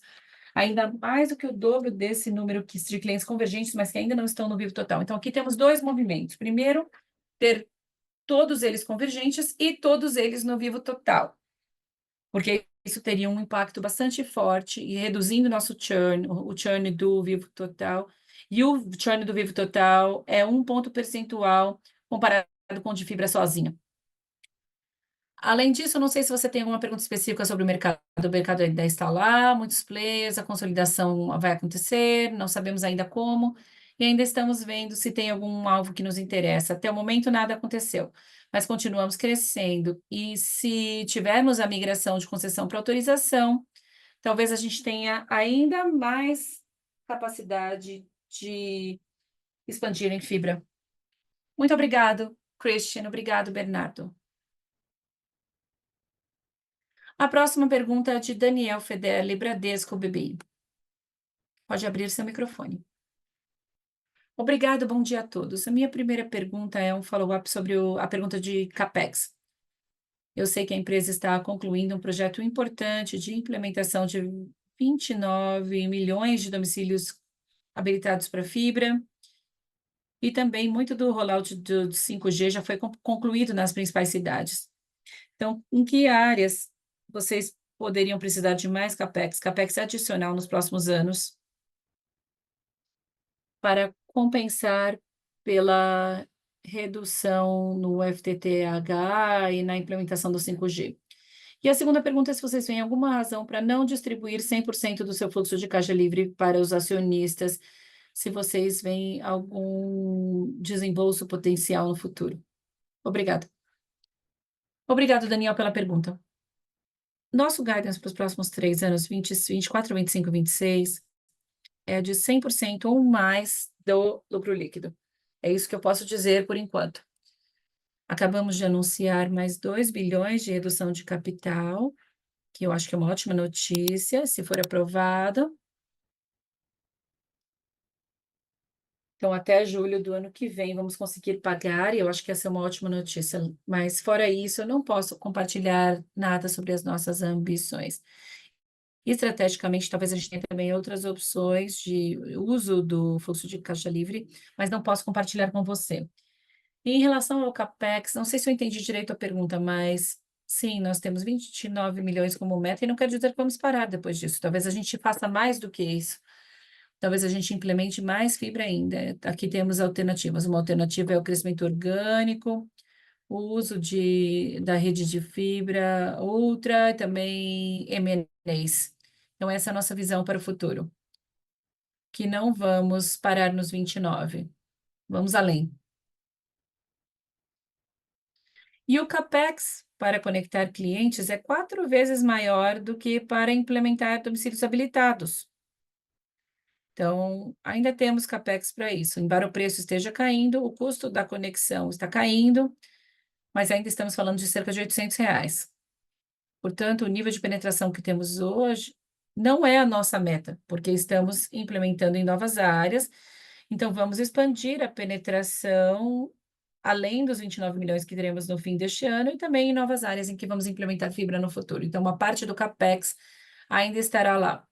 ainda mais do que o dobro desse número de clientes convergentes, mas que ainda não estão no Vivo Total. Então, aqui temos dois movimentos. Primeiro, ter todos eles convergentes e todos eles no Vivo Total, porque isso teria um impacto bastante forte e reduzindo nosso churn, o churn do Vivo Total. E o churn do Vivo Total é 1 ponto percentual comparado com o de fibra sozinha. Além disso, eu não sei se você tem alguma pergunta específica sobre o mercado. O mercado ainda está lá, muitos players, a consolidação vai acontecer, não sabemos ainda como, e ainda estamos vendo se tem algum alvo que nos interessa. Até o momento, nada aconteceu, mas continuamos crescendo. E se tivermos a migração de concessão para autorização, talvez a gente tenha ainda mais capacidade de expandir em fibra. Muito obrigado, Christian. Obrigado, Bernardo. A próxima pergunta é de Daniel Federle, Bradesco BBI. Pode abrir seu microfone. Obrigado, bom dia a todos. A minha primeira pergunta é um follow-up sobre a pergunta de CAPEX. Eu sei que a empresa está concluindo um projeto importante de implementação de 29 milhões de domicílios habilitados para fibra. E também muito do rollout do 5G já foi concluído nas principais cidades. Então, em que áreas vocês poderiam precisar de mais capex adicional nos próximos anos para compensar pela redução no FTTH e na implementação do 5G? E a segunda pergunta é se vocês veem alguma razão para não distribuir 100% do seu fluxo de caixa livre para os acionistas, se vocês veem algum desembolso potencial no futuro. Obrigada. Obrigado, Daniel, pela pergunta. Nosso guidance para os próximos 3 anos, 24, 25, 26, é de 100% ou mais do lucro líquido. É isso que eu posso dizer por enquanto. Acabamos de anunciar mais 2 bilhões de redução de capital, que eu acho que é uma ótima notícia, se for aprovado. Então, até julho do ano que vem, vamos conseguir pagar, e eu acho que essa é uma ótima notícia. Mas, fora isso, eu não posso compartilhar nada sobre as nossas ambições. Estrategicamente, talvez a gente tenha também outras opções de uso do fluxo de caixa livre, mas não posso compartilhar com você. E em relação ao capex, não sei se eu entendi direito a pergunta, mas sim, nós temos 29 milhões como meta, e não quer dizer que vamos parar depois disso. Talvez a gente faça mais do que isso. Talvez a gente implemente mais fibra ainda. Aqui temos alternativas. Uma alternativa é o crescimento orgânico, o uso da rede de fibra, outra e também M&As. Então, essa é a nossa visão para o futuro, que não vamos parar nos 29, vamos além. E o CAPEX para conectar clientes é 4 vezes maior do que para implementar domicílios habilitados. Então, ainda temos CAPEX para isso. Embora o preço esteja caindo, o custo da conexão está caindo, mas ainda estamos falando de cerca de R$ 800. Portanto, o nível de penetração que temos hoje não é a nossa meta, porque estamos implementando em novas áreas. Então, vamos expandir a penetração além dos 29 milhões que teremos no fim deste ano e também em novas áreas em que vamos implementar fibra no futuro. Então, uma parte do CAPEX ainda estará lá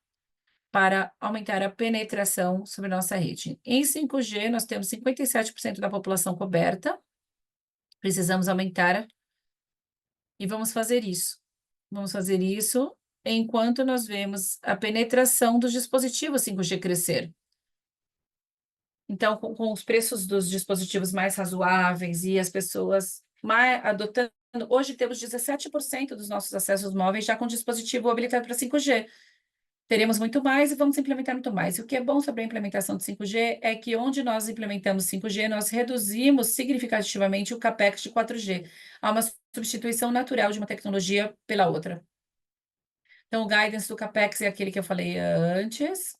para aumentar a penetração sobre a nossa rede. Em 5G, nós temos 57% da população coberta, precisamos aumentar e vamos fazer isso. Vamos fazer isso enquanto nós vemos a penetração dos dispositivos 5G crescer. Então, com os preços dos dispositivos mais razoáveis e as pessoas mais adotando, hoje temos 17% dos nossos acessos móveis já com dispositivo habilitado para 5G. Teremos muito mais e vamos implementar muito mais. E o que é bom sobre a implementação de 5G é que onde nós implementamos 5G, nós reduzimos significativamente o CAPEX de 4G. Há uma substituição natural de uma tecnologia pela outra. Então, o guidance do CAPEX é aquele que eu falei antes.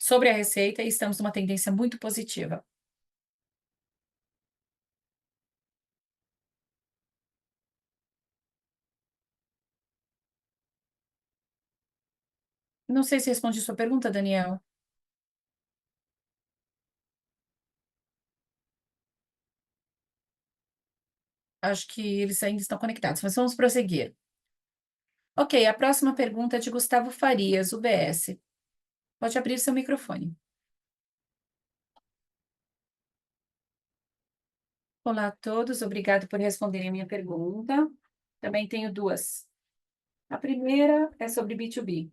Sobre a receita, estamos numa tendência muito positiva. Não sei se respondi sua pergunta, Daniel. Acho que eles ainda estão conectados, mas vamos prosseguir. Ok, a próxima pergunta é de Gustavo Farias, UBS. Pode abrir seu microfone. Olá a todos, obrigado por responderem a minha pergunta. Também tenho duas. A primeira é sobre B2B.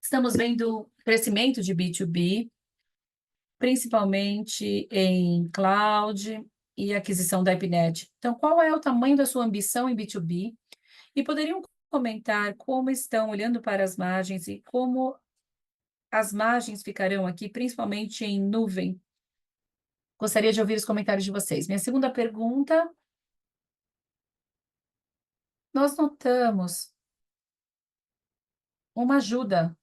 Estamos vendo crescimento de B2B, principalmente em cloud e aquisição da IPNET. Então, qual é o tamanho da sua ambição em B2B? E poderiam comentar como estão olhando para as margens e como as margens ficarão aqui, principalmente em nuvem? Gostaria de ouvir os comentários de vocês. Minha segunda pergunta: nós notamos uma ajuda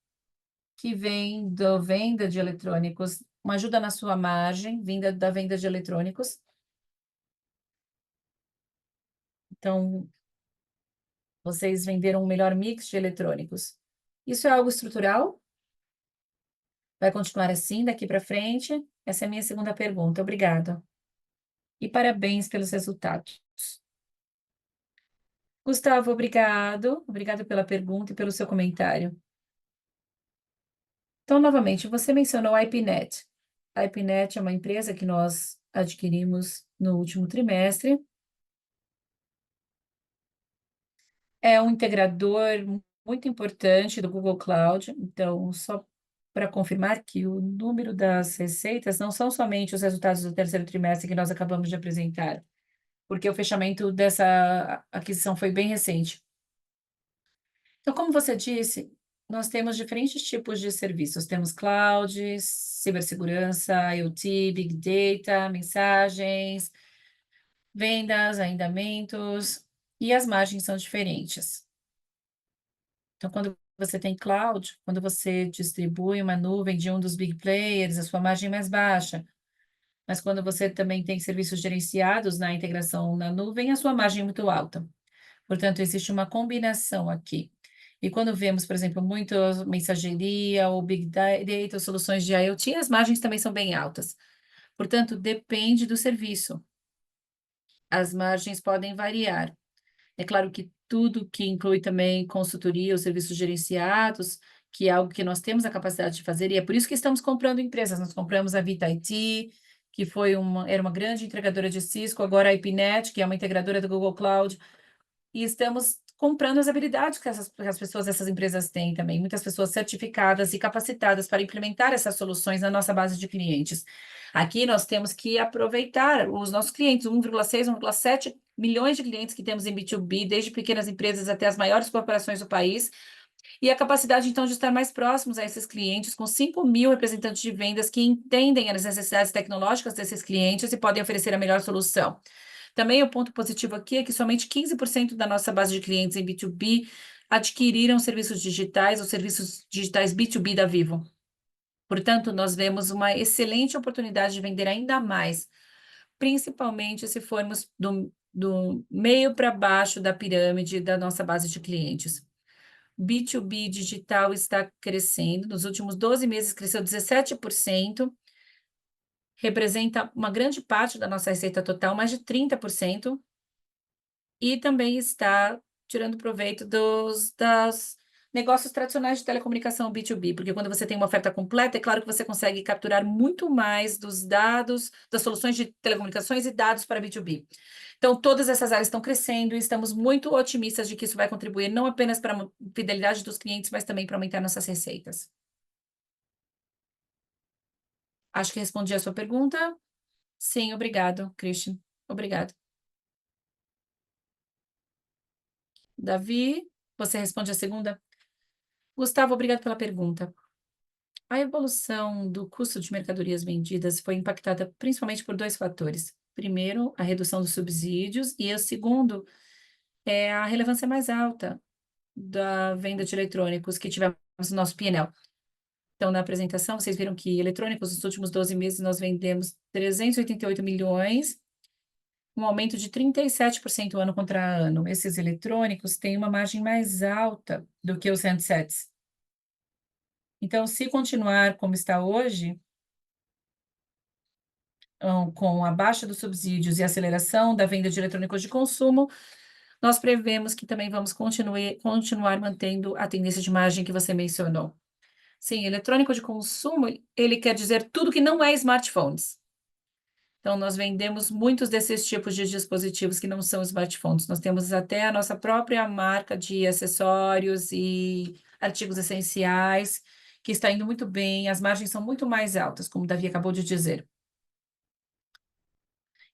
que vem da venda de eletrônicos, uma ajuda na sua margem, vinda da venda de eletrônicos. Então, vocês venderam um melhor mix de eletrônicos. Isso é algo estrutural? Vai continuar assim daqui para frente? Essa é a minha segunda pergunta. Obrigada. E parabéns pelos resultados. Gustavo, obrigado. Obrigado pela pergunta e pelo seu comentário. Então, novamente, você mencionou a IPNET. A IPNET é uma empresa que nós adquirimos no último trimestre. É um integrador muito importante do Google Cloud. Então, só para confirmar que o número das receitas não são somente os resultados do terceiro trimestre que nós acabamos de apresentar, porque o fechamento dessa aquisição foi bem recente. Então, como você disse, nós temos diferentes tipos de serviços. Temos cloud, cibersegurança, IoT, Big Data, mensagens, vendas, arrendamentos, e as margens são diferentes. Então, quando você tem cloud, quando você distribui uma nuvem de um dos big players, a sua margem é mais baixa. Mas quando você também tem serviços gerenciados na integração na nuvem, a sua margem é muito alta. Portanto, existe uma combinação aqui. E quando vemos, por exemplo, muito mensageria ou big data, soluções de IoT, as margens também são bem altas. Portanto, depende do serviço. As margens podem variar. É claro que tudo que inclui também consultoria ou serviços gerenciados, que é algo que nós temos a capacidade de fazer, e é por isso que estamos comprando empresas. Nós compramos a Vita IT, que era uma grande entregadora de Cisco, agora a IPNET, que é uma integradora do Google Cloud, e estamos comprando as habilidades que as pessoas dessas empresas têm também, muitas pessoas certificadas e capacitadas para implementar essas soluções na nossa base de clientes. Aqui nós temos que aproveitar os nossos clientes, 1,6, 1,7 milhões de clientes que temos em B2B, desde pequenas empresas até as maiores corporações do país, e a capacidade, então, de estar mais próximos a esses clientes, com 5.000 representantes de vendas que entendem as necessidades tecnológicas desses clientes e podem oferecer a melhor solução. Também o ponto positivo aqui é que somente 15% da nossa base de clientes em B2B adquiriram serviços digitais ou serviços digitais B2B da Vivo. Portanto, nós vemos uma excelente oportunidade de vender ainda mais, principalmente se formos do meio para baixo da pirâmide da nossa base de clientes. B2B digital está crescendo, nos últimos 12 meses cresceu 17%, representa uma grande parte da nossa receita total, mais de 30%, e também está tirando proveito das negócios tradicionais de telecomunicação B2B, porque quando você tem uma oferta completa, é claro que você consegue capturar muito mais dos dados, das soluções de telecomunicações e dados para B2B. Então, todas essas áreas estão crescendo e estamos muito otimistas de que isso vai contribuir não apenas para a fidelidade dos clientes, mas também para aumentar nossas receitas. Acho que respondi a sua pergunta. Sim, obrigado, Christian. Obrigado. Davi, você responde a segunda? Gustavo, obrigado pela pergunta. A evolução do custo de mercadorias vendidas foi impactada principalmente por dois fatores. Primeiro, a redução dos subsídios, e o segundo é a relevância mais alta da venda de eletrônicos que tivemos no nosso P&L. Então, na apresentação, vocês viram que eletrônicos, nos últimos 12 meses, nós vendemos 388 milhões, um aumento de 37% ano contra ano. Esses eletrônicos têm uma margem mais alta do que os handsets. Então, se continuar como está hoje, com a baixa dos subsídios e a aceleração da venda de eletrônicos de consumo, nós prevemos que também vamos continuar mantendo a tendência de margem que você mencionou. Sim, eletrônico de consumo, ele quer dizer tudo que não é smartphones. Então, nós vendemos muitos desses tipos de dispositivos que não são smartphones. Nós temos até a nossa própria marca de acessórios e artigos essenciais, que está indo muito bem, as margens são muito mais altas, como o Davi acabou de dizer.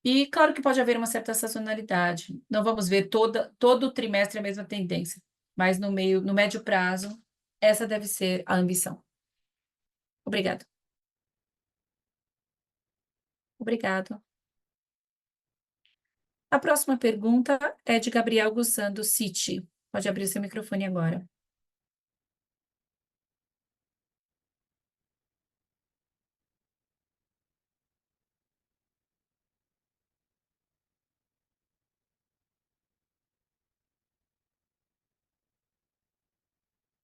E claro que pode haver uma certa sazonalidade. Não vamos ver todo trimestre a mesma tendência, mas no médio prazo, essa deve ser a ambição. Obrigado. Obrigado. A próxima pergunta é de Gabriel Gussan, do Citi. Pode abrir seu microfone agora.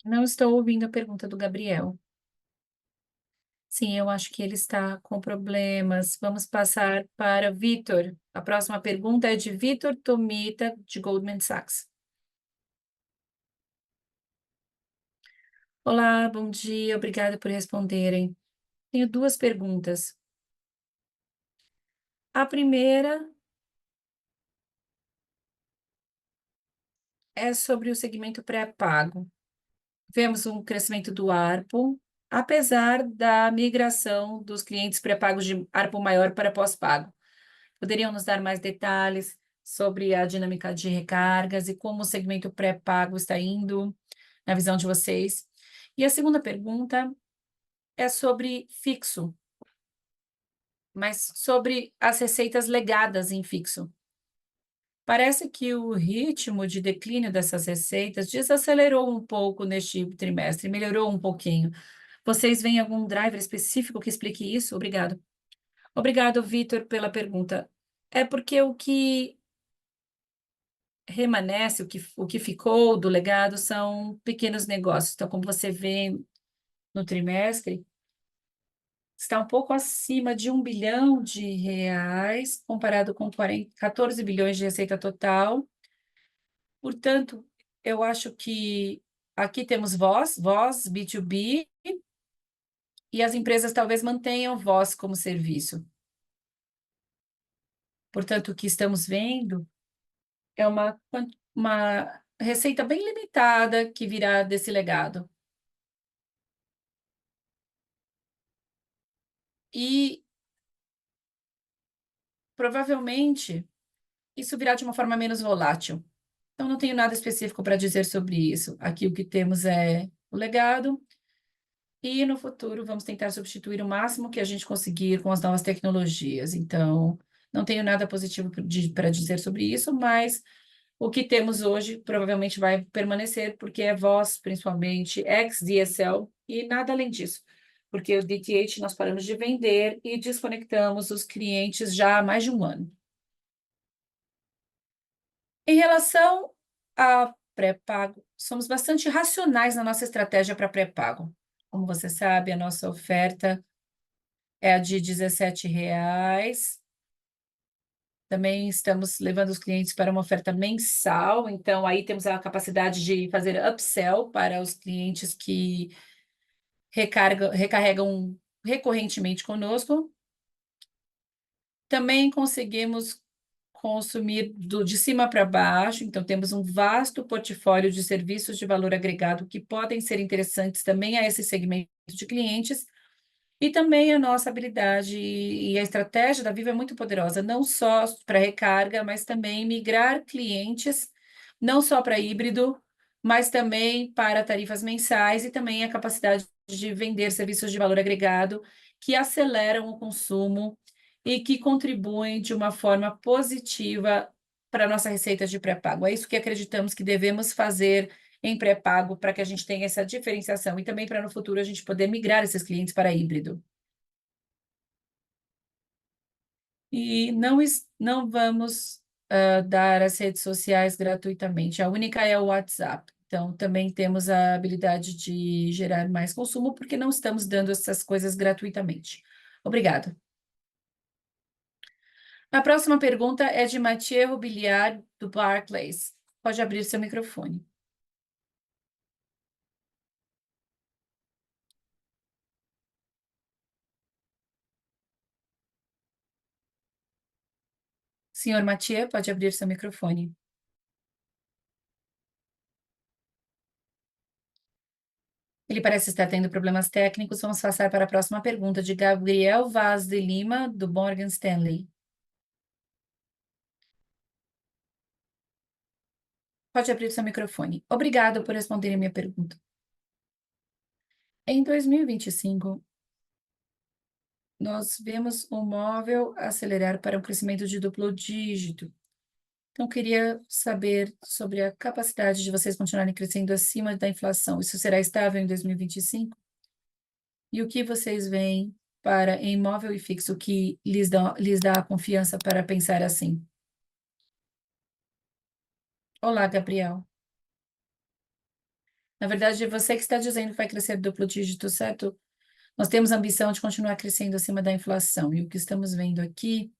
Não estou ouvindo a pergunta do Gabriel. Sim, eu acho que ele está com problemas. Vamos passar para Vitor. A próxima pergunta é de Vitor Tomita, de Goldman Sachs. Olá, bom dia, obrigada por responderem. Tenho duas perguntas. A primeira é sobre o segmento pré-pago. Vemos um crescimento do ARPU, apesar da migração dos clientes pré-pagos de ARPU maior para pós-pago. Poderiam nos dar mais detalhes sobre a dinâmica de recargas e como o segmento pré-pago está indo, na visão de vocês? E a segunda pergunta é sobre fixo, mas sobre as receitas legadas em fixo. Parece que o ritmo de declínio dessas receitas desacelerou um pouco neste trimestre, melhorou um pouquinho. Vocês veem algum driver específico que explique isso? Obrigado. Obrigado, Vitor, pela pergunta. É porque o que remanesce, o que ficou do legado são pequenos negócios. Então, como você vê no trimestre, está um pouco acima de R$ 1 bilhão, comparado com 14 bilhões de receita total. Portanto, eu acho que aqui temos voz B2B, e as empresas talvez mantenham voz como serviço. Portanto, o que estamos vendo é uma receita bem limitada que virá desse legado. E provavelmente isso virá de uma forma menos volátil. Então, não tenho nada específico para dizer sobre isso. Aqui o que temos é o legado, e no futuro vamos tentar substituir o máximo que a gente conseguir com as novas tecnologias. Então, não tenho nada positivo para dizer sobre isso, mas o que temos hoje provavelmente vai permanecer, porque é voz, principalmente, ex-DSL, e nada além disso. Porque o DTH nós paramos de vender e desconectamos os clientes já há mais de um ano. Em relação a pré-pago, somos bastante racionais na nossa estratégia para pré-pago. Como você sabe, a nossa oferta é a de R$ 17. Também estamos levando os clientes para uma oferta mensal, então aí temos a capacidade de fazer upsell para os clientes que recarregam recorrentemente conosco. Também conseguimos consumir de cima para baixo, então temos um vasto portfólio de serviços de valor agregado que podem ser interessantes também a esse segmento de clientes. E também a nossa habilidade e a estratégia da Vivo é muito poderosa, não só para recarga, mas também migrar clientes, não só para híbrido, mas também para tarifas mensais, e também a capacidade de vender serviços de valor agregado que aceleram o consumo e que contribuem de uma forma positiva para a nossa receita de pré-pago. É isso que acreditamos que devemos fazer em pré-pago para que a gente tenha essa diferenciação e também para no futuro a gente poder migrar esses clientes para híbrido. E não vamos dar as redes sociais gratuitamente. A única é o WhatsApp. Então, também temos a habilidade de gerar mais consumo, porque não estamos dando essas coisas gratuitamente. Obrigada. A próxima pergunta é de Mathieu Robiliard, do Barclays. Pode abrir seu microfone. Senhor Mathieu, pode abrir seu microfone. Ele parece estar tendo problemas técnicos. Vamos passar para a próxima pergunta, de Gabriel Vaz de Lima, do Morgan Stanley. Pode abrir seu microfone. Obrigado por responder a minha pergunta. Em 2025, nós vemos o móvel acelerar para um crescimento de duplo dígito. Então, queria saber sobre a capacidade de vocês continuarem crescendo acima da inflação. Isso será estável em 2025? E o que vocês veem para imóvel e fixo que lhes dá a confiança para pensar assim? Olá, Gabriel. Na verdade, é você que está dizendo que vai crescer duplo dígito, certo? Nós temos a ambição de continuar crescendo acima da inflação. E o que estamos vendo aqui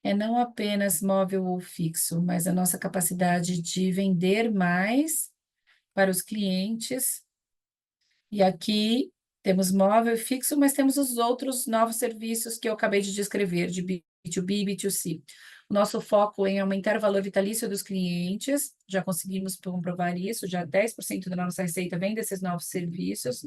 é não apenas móvel ou fixo, mas a nossa capacidade de vender mais para os clientes. E aqui temos móvel e fixo, mas temos os outros novos serviços que eu acabei de descrever, de B2B e B2C. O nosso foco em aumentar o valor vitalício dos clientes, já conseguimos comprovar isso, já 10% da nossa receita vem desses novos serviços,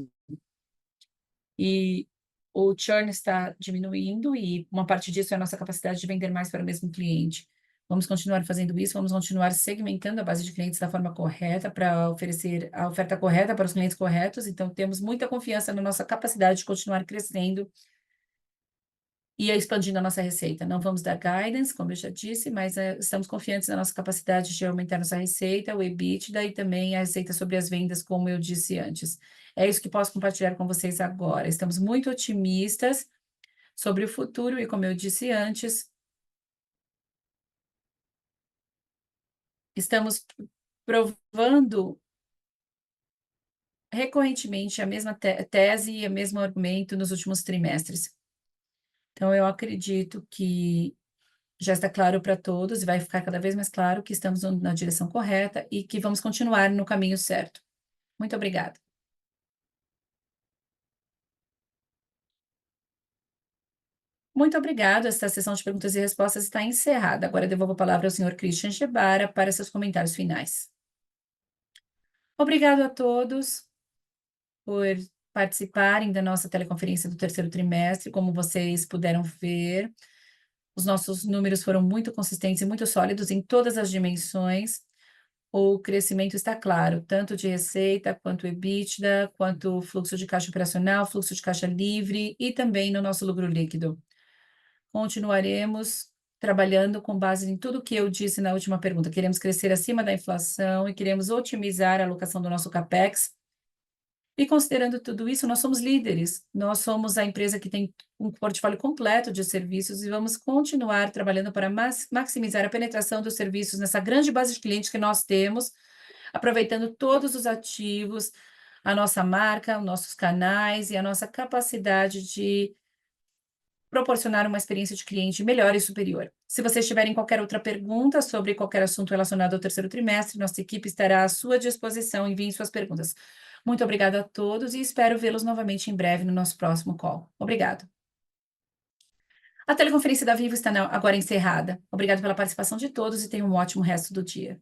e o churn está diminuindo, e uma parte disso é a nossa capacidade de vender mais para o mesmo cliente. Vamos continuar fazendo isso, vamos continuar segmentando a base de clientes da forma correta para oferecer a oferta correta para os clientes corretos. Então, temos muita confiança na nossa capacidade de continuar crescendo e expandindo a nossa receita. Não vamos dar guidance, como eu já disse, mas estamos confiantes na nossa capacidade de aumentar nossa receita, o EBITDA e também a receita sobre as vendas, como eu disse antes. É isso que posso compartilhar com vocês agora. Estamos muito otimistas sobre o futuro e, como eu disse antes, estamos provando recorrentemente a mesma tese e o mesmo argumento nos últimos trimestres. Então, eu acredito que já está claro para todos e vai ficar cada vez mais claro que estamos na direção correta e que vamos continuar no caminho certo. Muito obrigada. Muito obrigada. Esta sessão de perguntas e respostas está encerrada. Agora eu devolvo a palavra ao senhor Christian Gebara para seus comentários finais. Obrigado a todos por participarem da nossa teleconferência do terceiro trimestre. Como vocês puderam ver, os nossos números foram muito consistentes e muito sólidos em todas as dimensões. O crescimento está claro, tanto de receita, quanto EBITDA, quanto fluxo de caixa operacional, fluxo de caixa livre e também no nosso lucro líquido. Continuaremos trabalhando com base em tudo que eu disse na última pergunta. Queremos crescer acima da inflação e queremos otimizar a alocação do nosso CAPEX. E considerando tudo isso, nós somos líderes. Nós somos a empresa que tem um portfólio completo de serviços e vamos continuar trabalhando para maximizar a penetração dos serviços nessa grande base de clientes que nós temos, aproveitando todos os ativos, a nossa marca, os nossos canais e a nossa capacidade de proporcionar uma experiência de cliente melhor e superior. Se vocês tiverem qualquer outra pergunta sobre qualquer assunto relacionado ao terceiro trimestre, nossa equipe estará à sua disposição. Enviem suas perguntas. Muito obrigada a todos e espero vê-los novamente em breve no nosso próximo call. Obrigado. A teleconferência da Vivo está agora encerrada. Obrigado pela participação de todos e tenham um ótimo resto do dia.